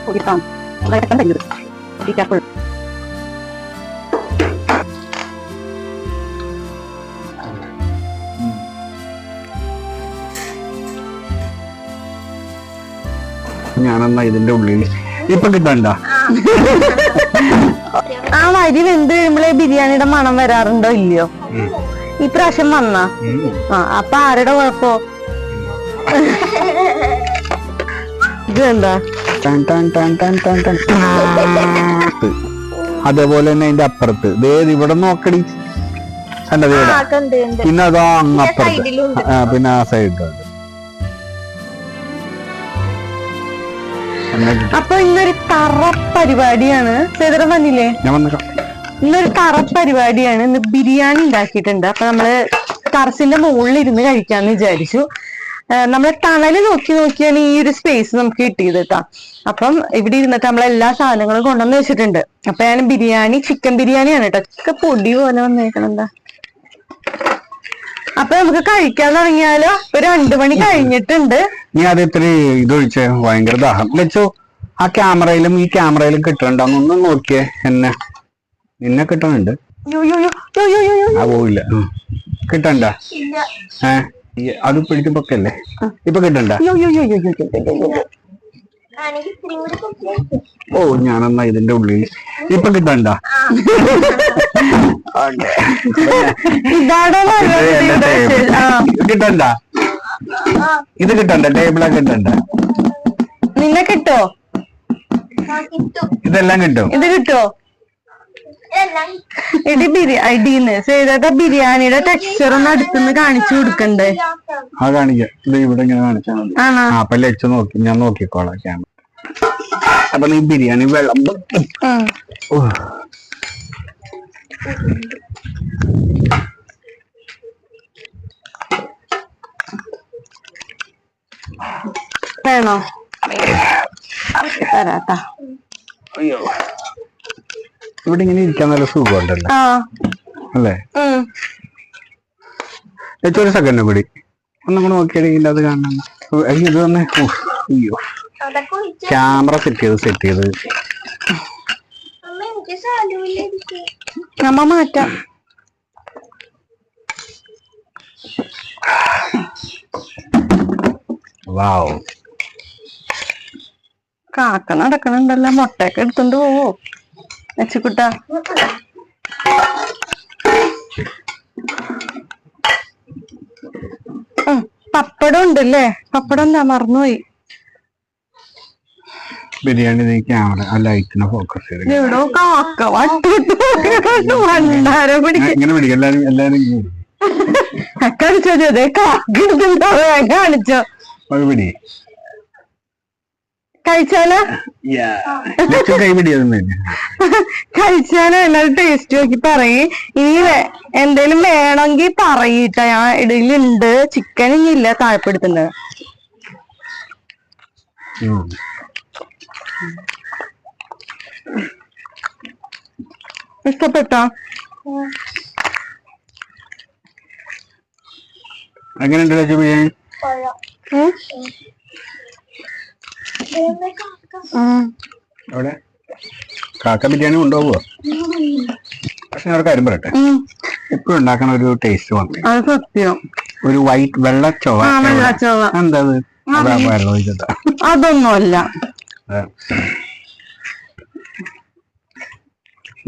കുടിക്കാം അതായത് കഴിഞ്ഞത് ബി കെയർഫുൾ. ഞാനെന്നാ ഇതിന്റെ ഉള്ളിൽ ഇപ്പൊ കിട്ടണ്ട ആ വരി വെന്ത് കഴിയുമ്പോഴേ ബിരിയാണിയുടെ മണം വരാറുണ്ടോ ഇല്ലയോ? ഈ പ്രാവശ്യം വന്നാ അപ്പൊ ആരുടെ കുഴപ്പോ? ഇത് എന്താ? അതേപോലെ തന്നെ അതിന്റെ അപ്പുറത്ത് ഇവിടെ നോക്കടി കണ്ടത് പിന്നെ അതോ അങ്ങപ്പുറത്ത് പിന്നെ ആ സൈഡ്. അപ്പൊ ഇന്നൊരു തറ പരിപാടിയാണ്. സേതരം വന്നില്ലേ? ഇന്നൊരു തറ പരിപാടിയാണ്. ഇന്ന് ബിരിയാണി ഉണ്ടാക്കിയിട്ടുണ്ട്. അപ്പൊ നമ്മള് ടെറസിന്റെ മുകളിൽ ഇരുന്ന് കഴിക്കാന്ന് വിചാരിച്ചു. നമ്മളെ തണല് നോക്കി നോക്കിയാണ് ഈ ഒരു സ്പേസ് നമുക്ക് കിട്ടിയത് കേട്ടോ. അപ്പം ഇവിടെ ഇരുന്നിട്ട് നമ്മളെല്ലാ സാധനങ്ങളും കൊണ്ടുവന്ന് വെച്ചിട്ടുണ്ട്. അപ്പൊ ഞാൻ ബിരിയാണി ചിക്കൻ ബിരിയാണിയാണ് കേട്ടോ. ഒക്കെ പൊടി പോലെ വന്നേക്കണെന്താ. അപ്പൊ നമുക്ക് കഴിക്കാൻ തുടങ്ങിയാലോ? ഒരു 2 മണി കഴിഞ്ഞിട്ടുണ്ട്. നീ അത് ഇത്ര ഇതൊഴിച്ച് ഭയങ്കര ദാഹം വെച്ചോ. ആ ക്യാമറയിലും ഈ ക്യാമറയിലും കിട്ടണ്ടെന്നൊന്ന് നോക്കിയേ. നിന്നെ കിട്ടണുണ്ട്. ആ പോയില്ല കിട്ടണ്ട. അത് പിടിച്ച് പൊക്കല്ലേ ഇപ്പൊ കിട്ടണ്ട. ഓ ഞാനെന്നാ ഇതിന്റെ ഉള്ളിൽ ഇപ്പൊ കിട്ടണ്ട. കിട്ടണ്ട ഇത് കിട്ടണ്ട. ടേബിളാ കിട്ടണ്ട. നിന്നെ കിട്ടോ? ഇതെല്ലാം കിട്ടും. ഇത് കിട്ടോ? ഇടിന്ന് ചെയ്ത ബിരിയാണിയുടെ ടെക്സ്ചർ ഒന്ന് അടുത്തുനിന്ന് കാണിച്ചു കൊടുക്കണ്ടേ? ആ കാണിക്കാം. ഇത് ഇവിടെ ഇങ്ങനെ കാണിച്ചാൽ മതി. അപ്പൊ ലച്ചു നോക്കി ഞാൻ നോക്കിക്കോളാം ക്യാമറ. അപ്പൊ നീ ബിരിയാണി വെള്ളം വേണോ? തരാട്ടാ. അയ്യോ ഇവിടെ ഇങ്ങനെ ഇരിക്കാൻ നല്ല സുഖമുണ്ടല്ലോ അല്ലേ? ഒരു സെക്കൻഡ് കൂടി ഒന്നും കൂടെ നോക്കിയാണെങ്കിൽ അത് കാണണം. ഇത് തന്നെ. അയ്യോ ക്യാമറ സെറ്റ് ചെയ്ത് നമ്മ മാറ്റാം. വാവ് കാക്ക നടക്കണുണ്ടല്ലോ. മുട്ടയൊക്കെ എടുത്തോണ്ട് പോവോ ലച്ചുക്കുട്ട? പപ്പടം ഉണ്ടല്ലേ? പപ്പടം എന്താ മറന്നുപോയി. ബിരിയാണി ക്യാമറ ആ ലൈറ്റിനെ ഫോക്കസ് ചെയ്ത് എവിടോ കാക്ക വണ്ടാരം പിടിക്കും. എല്ലാരും കാണിച്ചോ? അതെ കാക്കോ കാണിച്ചോ? പിടി കഴിച്ചാലോ? കഴിച്ചാലോ? എല്ലാരും ടേസ്റ്റ് നോക്കി പറയും. ഇനി എന്തേലും വേണമെങ്കിൽ പറയിട്ട. ഞാൻ ഇടയിലുണ്ട്. ചിക്കൻ ഇനി ഇല്ല, താഴ്പ്പെടുത്തുണ്ട്. ഇഷ്ടപ്പെട്ടോ? എങ്ങനെയുണ്ട് ബിരിയാണി? അവിടെ കാക്ക ബിരിയാണി കൊണ്ടുപോകുക. പക്ഷെ ഞാൻ ഒരു കാര്യം പറയട്ടെ, എപ്പോഴും ഉണ്ടാക്കണ ഒരു ടേസ്റ്റ് വന്നു. അത് സത്യം. ഒരു വൈറ്റ് വെള്ളച്ചോവ. എന്താ അതൊന്നുമല്ല.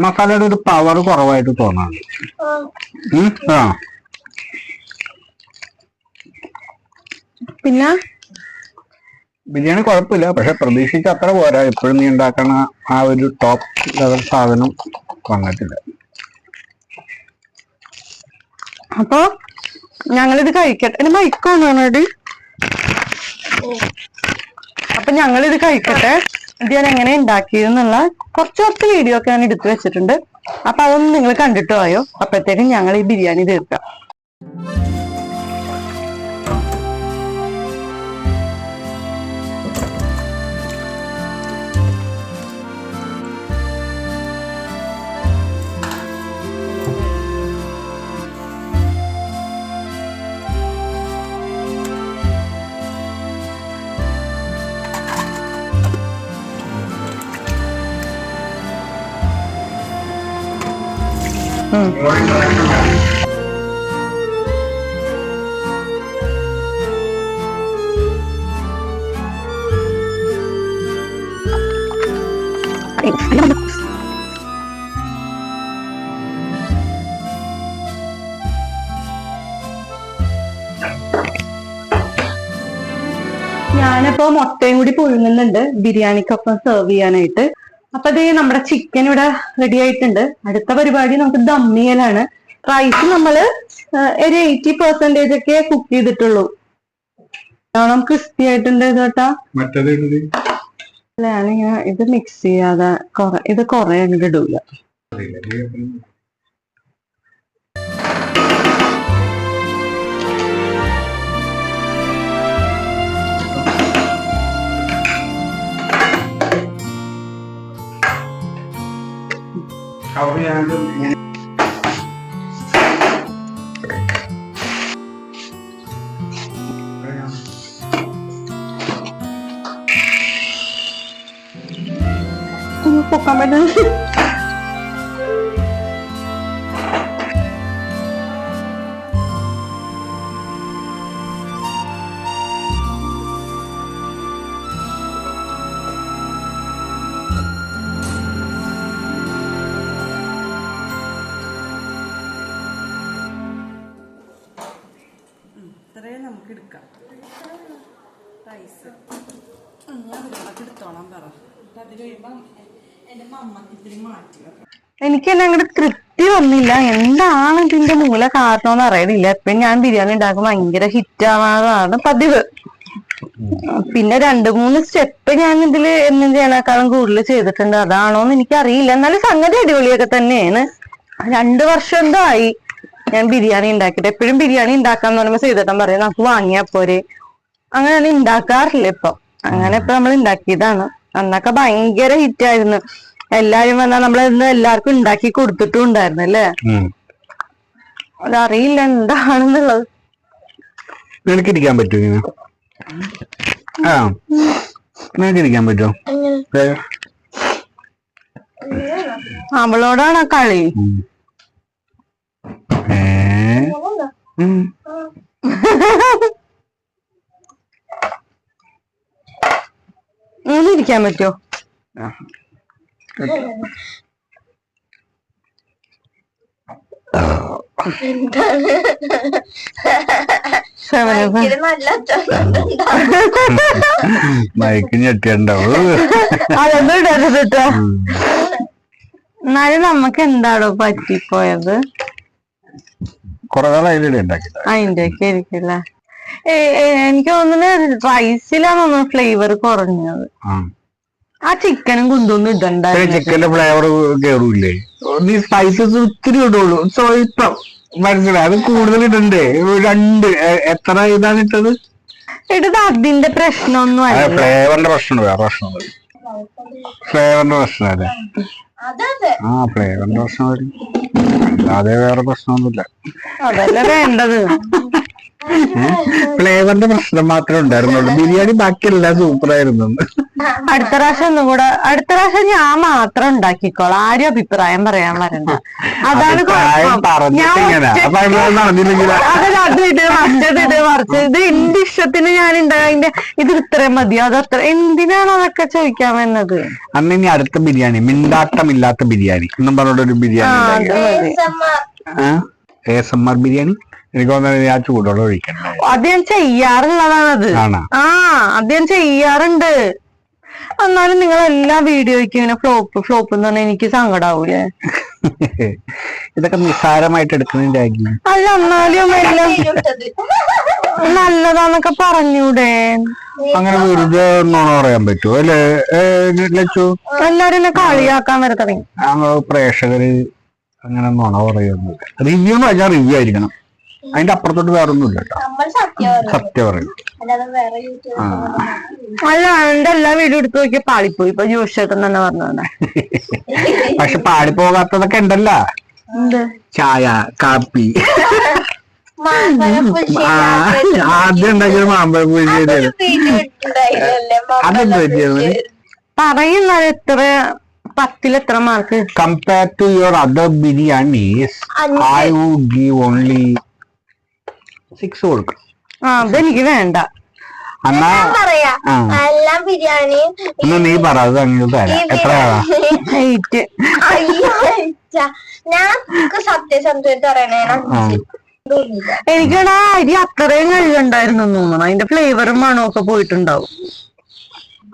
മസാലയുടെ ഒരു പവർ കുറവായിട്ട് തോന്നാണ്. പിന്നെ ബിരിയാണി കുഴപ്പമില്ല, പക്ഷെ പ്രതീക്ഷിച്ച അത്ര പോരാ. എപ്പോഴും നീ ഉണ്ടാക്കണ ആ ഒരു ടോപ്പ് ലെവൽ സാധനം വന്നിട്ടില്ല. അപ്പൊ ഞങ്ങളിത് കഴിക്കട്ടെ. എന്റെ മൈക്കോണോടി. അപ്പൊ ഞങ്ങളിത് കഴിക്കട്ടെ. ഇത് ഞാൻ എങ്ങനെ ഉണ്ടാക്കിയെന്നുള്ള കുറച്ച് വീഡിയോ ഒക്കെ ഞാൻ എടുത്തു വെച്ചിട്ടുണ്ട്. അപ്പൊ അതൊന്നും നിങ്ങൾ കണ്ടിട്ട് പോയോ. അപ്പോഴത്തേക്കും ഞങ്ങൾ ഈ ബിരിയാണി തീർക്കാം. ഞാനിപ്പോ മുട്ടയും കൂടി പുഴുങ്ങുന്നുണ്ട് ബിരിയാണിക്കൊപ്പം സെർവ് ചെയ്യാനായിട്ട്. അപ്പൊ ദേ നമ്മുടെ ചിക്കൻ ഇവിടെ റെഡി ആയിട്ടുണ്ട്. അടുത്ത പരിപാടി നമുക്ക് ദം ചെയ്യലാണ്. റൈസ് നമ്മള് ഒരു 80% ഒക്കെ കുക്ക് ചെയ്തിട്ടുള്ളൂ. ക്രിസ്പി ആയിട്ടുണ്ട് കേട്ടാ. ഞാനിങ്ങനെ ഇത് മിക്സ് ചെയ്യാതെ ഇത് കൊറേ അങ്ങോട്ട് ഇടൂല. പൊക്കാൻ പറ്റുന്നത് ഇത്രയും നമുക്ക് എടുക്കാം. റൈസ് ഞാൻ എടുത്തോളാം പറ. അത് കഴിയുമ്പം എന്റെ മമ്മക്ക് ഇത്തിരി മാറ്റി വെക്കാം. എനിക്ക് തന്നെ അങ്ങോട്ട് തൃപ്തി വന്നില്ല. എന്താണ് ഇതിന്റെ മൂല കാരണമെന്ന് അറിയണില്ല. എപ്പോഴും ഞാൻ ബിരിയാണി ഉണ്ടാക്കുമ്പോൾ ഭയങ്കര ഹിറ്റ് ആവാറാണ് പതിവ്. പിന്നെ 2-3 സ്റ്റെപ്പ് ഞാൻ ഇതില് എന്നും ചെയ്യണേക്കാളും കൂടുതൽ ചെയ്തിട്ടുണ്ട്. അതാണോന്ന് എനിക്ക് അറിയില്ല. എന്നാലും സംഗതി അടിപൊളിയൊക്കെ തന്നെയാണ്. 2 വർഷം എന്തോ ആയി ഞാൻ ബിരിയാണി ഉണ്ടാക്കിയിട്ട്. എപ്പോഴും ബിരിയാണി ഉണ്ടാക്കാന്ന് പറയുമ്പോ ചെയ്തിട്ടും പറയാം നമുക്ക് വാങ്ങിയാ പോരെ. അങ്ങനെ ഉണ്ടാക്കാറില്ല ഇപ്പൊ. അങ്ങനെ ഇപ്പൊ നമ്മൾ ഉണ്ടാക്കിയതാണ്. അന്നൊക്കെ ഭയങ്കര ഹിറ്റ് ആയിരുന്നു. എല്ലാരും വന്നാൽ നമ്മൾ എല്ലാവർക്കും ഉണ്ടാക്കി കൊടുത്തിട്ടും ഉണ്ടായിരുന്നു അല്ലേ. അതറിയില്ല എന്താണെന്നുള്ളത്. നിനക്കിരിക്കാൻ പറ്റുമോ ഇങ്ങനെ? ആ നിനക്കിരിക്കാൻ പറ്റുമോ? അവളോടാണ് കളി. ഇരിക്കാൻ പറ്റുമോ? മയക്ക് ഞെട്ടിയുണ്ടാവും. അതൊന്നും ഇടരുതട്ടോ. എന്നാലും നമുക്ക് എന്താണോ പറ്റിപ്പോയത്? കൊറേ നാളായില്ലേ ഉണ്ടാക്കി. അതിന്റെ ഒക്കെ ആയിരിക്കില്ല. എനിക്ക് തോന്നുന്നു റൈസിലാണോ ഫ്ലേവർ കുറഞ്ഞത്. ആ ചിക്കനും കുന്തൊന്നും ഇടണ്ട. ചിക്കന്റെ ഫ്ലേവർ കേറൂല്ലേ? നീ സ്പൈസസ് ഒത്തിരി ഇടുള്ളൂ. സോ ഇപ്പൊ മനസ്സിലായി അത് കൂടുതൽ ഇടണ്ടേ? 2 എത്ര ഇതാണ് ഇട്ടത്? ഇട്ടത് അതിന്റെ പ്രശ്നമൊന്നും അല്ല. ഫ്ലേവറിന്റെ പ്രശ്നം. വേറെ പ്രശ്നം ഫ്ലേവറിന്റെ പ്രശ്നം അല്ലേ? ആ ഫ്ലേവറിന്റെ പ്രശ്നം വരും. അല്ലാതെ വേറെ പ്രശ്നമൊന്നുമില്ല. അതല്ല വേണ്ടത്. ഫ്ലേവറിന്റെ പ്രശ്നം മാത്രമേ ഉണ്ടായിരുന്നുള്ളൂ. ബിരിയാണി ബാക്കിയെല്ലാം സൂപ്പറായിരുന്നു. അടുത്ത പ്രാവശ്യം ഞാൻ മാത്രം ഉണ്ടാക്കിക്കോളാം. ആരും അഭിപ്രായം പറയാൻ വരണ്ട. അതാണ് മറിച്ച് ഇത് എന്റെ ഇഷ്ടത്തിന് ഞാൻ ഉണ്ടായതിന്റെ ഇത് ഇത്രയും മതിയോ അതത്ര എന്തിനാണോ അതൊക്കെ ചോദിക്കാൻ വന്നത്. അന്ന് ഇനി അടുത്ത ബിരിയാണി മിണ്ടാട്ടമില്ലാത്ത ബിരിയാണി എന്നും പറഞ്ഞൊരു ബിരിയാണി ASMR ബിരിയാണി. എനിക്ക് തോന്നുന്നത് ഞാൻ ചൂടുള്ള ഒഴിക്കണം. അത് ഞാൻ ചെയ്യാറുള്ളതാണത്. അത് ഞാൻ ചെയ്യാറുണ്ട്. എന്നാലും നിങ്ങൾ എല്ലാ വീഡിയോയ്ക്കും ഇങ്ങനെ ഫ്ലോപ്പ് എന്ന് പറഞ്ഞാൽ എനിക്ക് സങ്കടാവൂലേ? ഇതൊക്കെ നിസ്സാരമായിട്ട് എടുക്കുന്നതിന്റെ അല്ല. എന്നാലും എല്ലാം നല്ലതാന്നൊക്കെ പറഞ്ഞൂടെ? അങ്ങനെ വെറുതെ നുണ പറയാൻ പറ്റുമോ അല്ലേ? എല്ലാരും എന്നെ കളിയാക്കാൻ വരെ തുടങ്ങി. പ്രേക്ഷകര് അങ്ങനെ നുണ പറയുന്നു. റിവ്യൂ എന്ന് പറഞ്ഞാൽ റിവ്യൂ ആയിരിക്കണം. അതിന്റെ അപ്പുറത്തോട്ട് വേറെ ഒന്നും ഇല്ല കേട്ടോ. സത്യം പറയും. അല്ല എന്റെ എല്ലാ വീഡിയോ എടുത്ത് നോക്കിയാൽ പാളിപ്പോയി. ഇപ്പൊ ജോഷ് ചേട്ടൻ തന്നെ പറഞ്ഞതാണ്. പക്ഷെ പാളിപ്പോകാത്തതൊക്കെ ഉണ്ടല്ലോ. ചായ കാപ്പി ആദ്യം ഉണ്ടാക്കിയത് മാമ്പഴ പുളിശ്ശേരി. അതെന്താ പറ്റിയത്? പറയുന്നത് എത്ര 10-ൽ എത്ര mark? Compare to your other biryanis I would give only 6 കൊടുക്കും. അതെനിക്ക് വേണ്ട. എന്നാ എല്ലാം ബിരിയാണി നീ പറ, അത് അങ്ങനെ തരാം. എത്രയാ? 8. ഞാൻ സത്യസന്ധമായിട്ട് പറയണേ, എനിക്കാണ് അരി അത്രയും കഴുകണ്ടായിരുന്നു തോന്നണം. അതിന്റെ ഫ്ലേവറും മണവും ഒക്കെ പോയിട്ടുണ്ടാവും.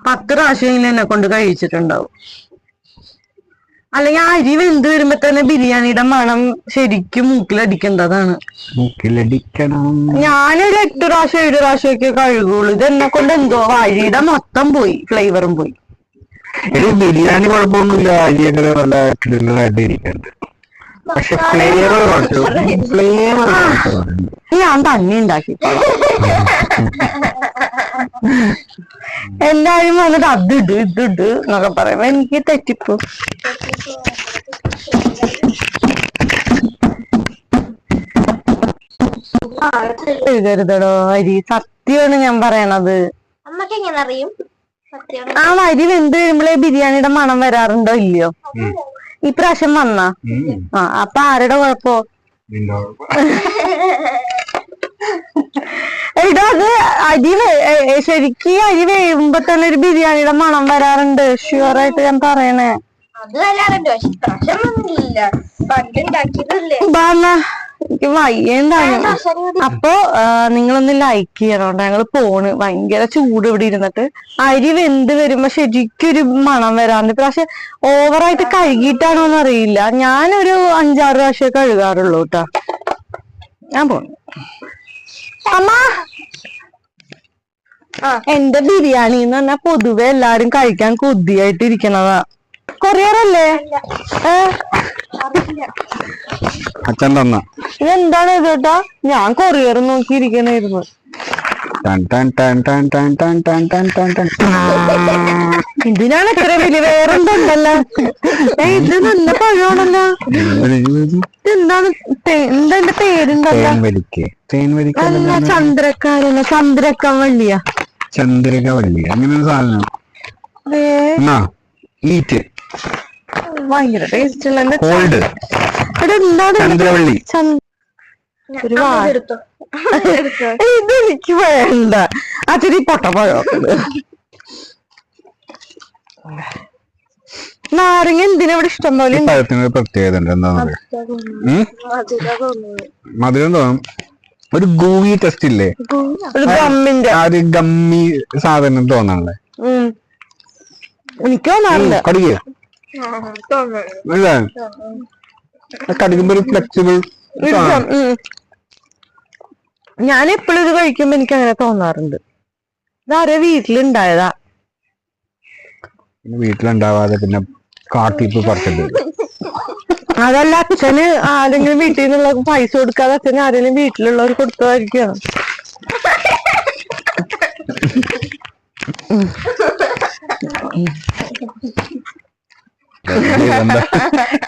10 പ്രാവശ്യം എന്നെ കൊണ്ട് കഴിച്ചിട്ടുണ്ടാവും. അല്ലെങ്കിൽ അരി വെന്ത് വരുമ്പോ തന്നെ ബിരിയാണിയുടെ മണം ശരിക്കും മൂക്കിലടിക്കേണ്ടതാണ്. ഞാനൊരു 8 പ്രാവശ്യം 7 പ്രാവശ്യമൊക്കെ കഴുകുള്ളൂ. ഇത് എന്നെ കൊണ്ട് എന്തോ അരിയുടെ മൊത്തം പോയി, ഫ്ലേവറും പോയി. ബിരിയാണി കുഴപ്പമൊന്നുമില്ല, അരിയൊക്കെ നല്ല ക്ലിയറായിട്ട് ഇരിക്കുന്നുണ്ട്. പക്ഷെ ഞാൻ തന്നെ ഉണ്ടാക്കി. എല്ലാരും വന്നിട്ട് അതിട് ഇതിട് എന്നൊക്കെ പറയുമ്പോ എനിക്ക് തെറ്റിപ്പോ. എഴുതരുതടോ അരി, സത്യമാണ് ഞാൻ പറയണത്. അമ്മക്ക് എങ്ങനെ അറിയും? ആ അരി വെന്ത് വരുമ്പോഴേ ബിരിയാണിയുടെ മണം വരാറുണ്ടോ ഇല്ലയോ? ഈ പ്രാവശ്യം വന്നാ അപ്പൊ ആരുടെ കുഴപ്പോ? എടാ അത് അരി ശരിക്കും അരി വേവുമ്പോ തന്നെ ഒരു ബിരിയാണിയുടെ മണം വരാറുണ്ട്. ഷുവറായിട്ട് ഞാൻ പറയണേ. എനിക്ക് വയ്യേണ്ടാണ്. അപ്പൊ നിങ്ങളൊന്ന് ലൈക്ക് ചെയ്യണോണ്ട് ഞങ്ങള് പോണ്. ഭയങ്കര ചൂട് ഇവിടെ ഇരുന്നിട്ട്. അരി വെന്ത് വരുമ്പോ ശരിക്കൊരു മണം വരാറുണ്ട്. പക്ഷെ ഓവറായിട്ട് കഴുകിയിട്ടാണോന്ന് അറിയില്ല. ഞാനൊരു 5-6 പ്രാവശ്യം കഴുകാറുള്ളൂ കേട്ടാ. ഞാൻ പോണു. അമ്മ എന്റെ ബിരിയാണി എന്ന് പറഞ്ഞാൽ പൊതുവെ എല്ലാരും കഴിക്കാൻ കൊതിയായിട്ട് ഇരിക്കണതാ. കൊറിയറല്ലേ? അച്ഛൻ തന്ന ഇതെന്താണ് ചേട്ടാ? ഞാൻ കൊറിയർ നോക്കിയിരിക്കണായിരുന്നു. ഇതിനാണ് ഇത്ര വലിയ വേറെന്തല്ല? ഇത് നല്ല പഴമാണല്ലോ. എന്താണ് എന്താ എന്റെ പേരുണ്ടല്ലോ? അല്ല ചന്ദ്രക്കാരല്ല, ചന്ദ്രക്കവള്ളിയാ. ചന്ദ്രകവള്ളി അങ്ങനെ സാധനം. ഭയങ്കര ടേസ്റ്റ് ഉള്ള ചന്ദ്രവള്ളി. ഇതെനിക്ക് വേണ്ട. അച്ഛരി പൊട്ടപ്പഴം. നാരങ്ങ എന്തിനാ ഇവിടെ ഇഷ്ടം പോലെ? പഴത്തിന് പ്രത്യേകത ഉണ്ട്. എന്താന്ന് മധുരം തോന്നും. ഒരു ഗൂവി ടെസ്റ്റ് ഇല്ലേ? ഒരു ഗമ്മി സാധനം തോന്നണല്ലേ? എനിക്ക് തോന്നാറില്ല. കടിക്കുമ്പോ ഒരു ഫ്ലെക്സിബിൾ. ഞാൻ എപ്പോഴും ഇത് കഴിക്കുമ്പോ എനിക്ക് അങ്ങനെ തോന്നാറുണ്ട്. ഇതാരെ വീട്ടിലുണ്ടായതാ? വീട്ടിലുണ്ടാവാതെ പിന്നെ കാട്ടിപ്പ് പറിച്ചിട്ട്. അതല്ല, അച്ഛന് ആരെങ്കിലും വീട്ടിൽ നിന്നുള്ള പൈസ കൊടുക്കാതെ അച്ഛന് ആരെങ്കിലും വീട്ടിലുള്ളവർ കൊടുത്തതായിരിക്കും.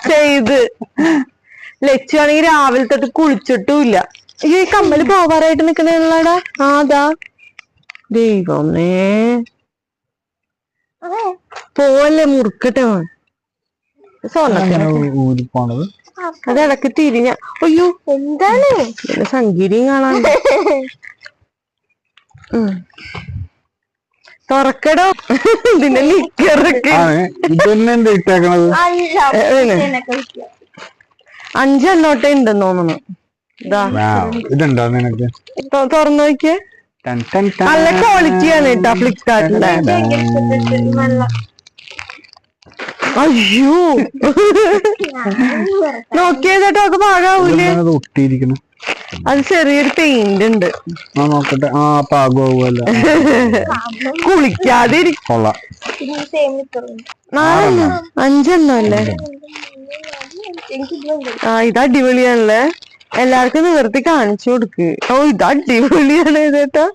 ചെയ്ത് ലക്ഷ്യാണെങ്കിൽ രാവിലെ തൊട്ട് കുളിച്ചിട്ടുമില്ല. ഈ കമ്മല് പോവാറായിട്ട് നിക്കണേടാ. അതാ ദൈവമേ, പോവല്ലേ മുറുക്കട്ടെ. അത് ഇടക്ക് തിരിഞ്ഞ. അയ്യോ എന്താണ് സംഗീതം കാണാൻ. തുറക്കടോ ഇതിന്റെ ലിക്കറൊക്കെ. 5 എണ്ണോട്ടേ ഉണ്ടെന്ന് തോന്നുന്നു. ഇതുണ്ടോ നിനക്ക്? തുറന്നു നോക്കിയേ. നല്ല ക്വാളിറ്റിയാണ് കേട്ടോ ഫ്ലിപ്കാർട്ടിന്റെ. അയ്യോ നോക്കിയതേട്ടോ ഒക്കെ പാകാവൂലേ? അത് ചെറിയൊരു പെയിന്റ് ഉണ്ട്. നോക്കട്ടെ. പാകമല്ല. കുളിക്കാതെ 5 എണ്ണം അല്ലേ? ഇത് അടിപൊളിയാണല്ലേ. എല്ലാവർക്കും നിവർത്തി കാണിച്ചു കൊടുക്ക്. ഇത് അടിപൊളിയാണ് ഇതേട്ടാ.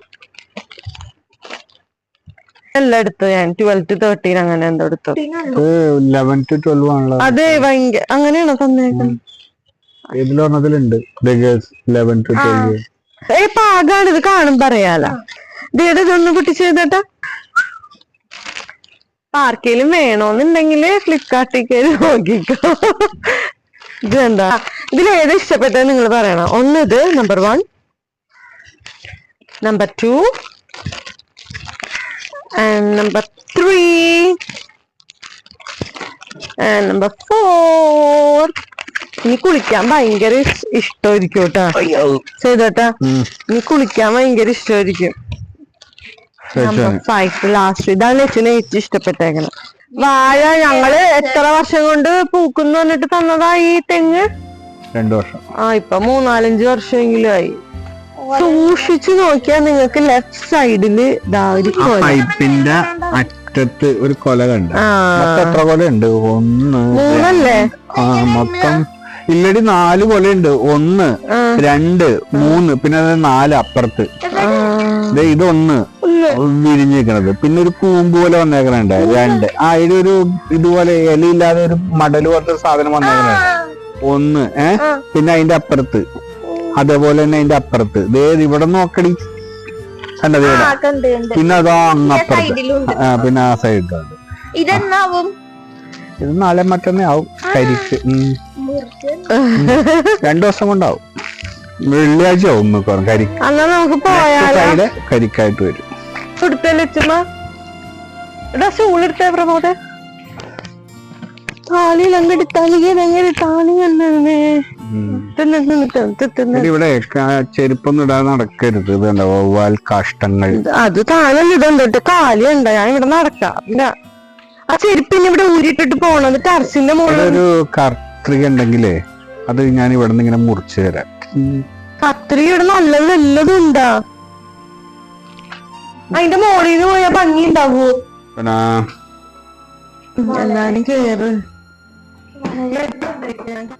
എല്ലാം എടുത്തു ഞാൻ. 12 to 13 അങ്ങനെ എന്തോ എടുത്തു. 11 to 12 ആണല്ലോ. അതെ ഭയങ്കര അങ്ങനെയാണോ തന്നേക്കുന്നത്? പാകാണ്. ഇത് കാണുമ്പോ അറിയാലോ. ഇതൊന്ന് പൊട്ടിച്ചേട്ടാ. അപ്പൊ ആർക്കേലും വേണോന്നുണ്ടെങ്കില് ഫ്ലിപ്കാർട്ടിൽ കയറി നോക്കിക്കോ. ഇത് എന്താ, ഇതിൽ ഏത് ഇഷ്ടപ്പെട്ടത് നിങ്ങൾ പറയണം. ഒന്ന് ഇത് number 1, number 2 and number 3 and number 4. ഇനി കുളിക്കാൻ ഭയങ്കര ഇഷ്ടമായിരിക്കും കേട്ടാ ചെയ്തോട്ടാ. ഇനി കുളിക്കാൻ ഭയങ്കര ഇഷ്ടമായിരിക്കും. Number 5 last. ഇതാണ് ലച്ചുവിനെ ഏറ്റവും ഇഷ്ടപ്പെട്ടേക്കണം. വാഴ ഞങ്ങള് എത്ര വർഷം കൊണ്ട് പൂക്കുന്നു പറഞ്ഞിട്ട് തന്നതാ ഈ തെങ്ങ്? 2 വർഷം. ഇപ്പൊ 3-4-5 വർഷമെങ്കിലും ആയി. സൂക്ഷിച്ചു നോക്കിയാ നിങ്ങൾക്ക് ലെഫ്റ്റ് സൈഡില് പൈപ്പിന്റെ അറ്റത്ത് ഒരു കൊല കണ്ട്. എത്ര കൊല ഉണ്ട്? 1 3 മൊത്തം ഇല്ലടി 4 കൊലയുണ്ട്. 1 2 3 പിന്നെ 4 അപ്പുറത്ത്. ഇതൊന്ന് വിരിഞ്ഞിരിക്കണത്. പിന്നെ ഒരു കൂമ്പ് പോലെ വന്നേക്കണുണ്ട് 2. ഇതിലൊരു ഇതുപോലെ ഇലയില്ലാതെ ഒരു മടല് പോലത്തെ സാധനം വന്നേക്കണുണ്ട് 1. പിന്നെ അതിന്റെ അപ്പുറത്ത് അതേപോലെ തന്നെ അതിന്റെ അപ്പുറത്ത്. ഇവിടെ നോക്കടി കണ്ടത്. പിന്നെ അതാ അങ്ങപ്പുറത്ത്. പിന്നെ ആ സൈഡിലുണ്ട്. ഇത് നാളെ മറ്റന്നേ ആവും കരിക്ക്. 2 ദിവസം കൊണ്ടാവും. വെള്ളിയാഴ്ച ആവും മിക്കവാറും കരിക്ക്. നമുക്ക് കരിക്കായിട്ട് വരും. ൂളെടുത്ത പ്രമോദ ഇവിടെ ചെരുപ്പൊന്നും ഇടാതെ നടക്കരുത്. ഇതുണ്ടോ വവ്വാൽ കാഷ്ടങ്ങൾ. അത് താനല്ല ഇതുണ്ട് കാലി ഉണ്ടോ? ഞാൻ ഇവിടെ നടക്കാം. ആ ചെരുപ്പിന് ഇവിടെ ഊരിട്ടിട്ട് പോണത് ടെറസിന്റെ മുകളിൽ. ഒരു കത്രിക ഉണ്ടെങ്കിലേ അത് ഞാൻ ഇവിടെ നിന്ന് ഇങ്ങനെ മുറിച്ചു തരാം. കത്രിക ഇവിടെ നല്ലത് നല്ലതും ഉണ്ടാ. അതിന്റെ മോളിൽ നിന്ന് പോയാ ഭംഗി ഉണ്ടാവോ? പിന്നെ എല്ലാരും കേറ്.